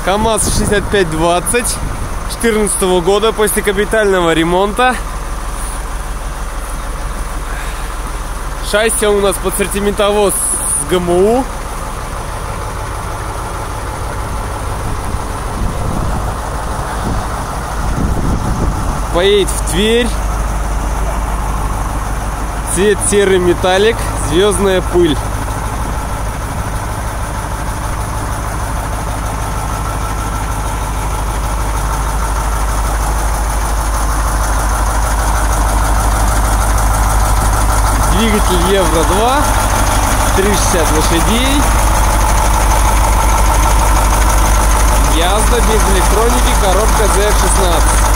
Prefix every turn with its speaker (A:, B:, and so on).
A: КамАЗ 6520 14 года, после капитального ремонта. Шасси у нас под сантиметровоз с ГМУ. Поедет в Тверь. Цвет серый металлик, звездная пыль. Двигатель Евро-2, 360 лошадей. Язда без электроники, коробка ZF-16.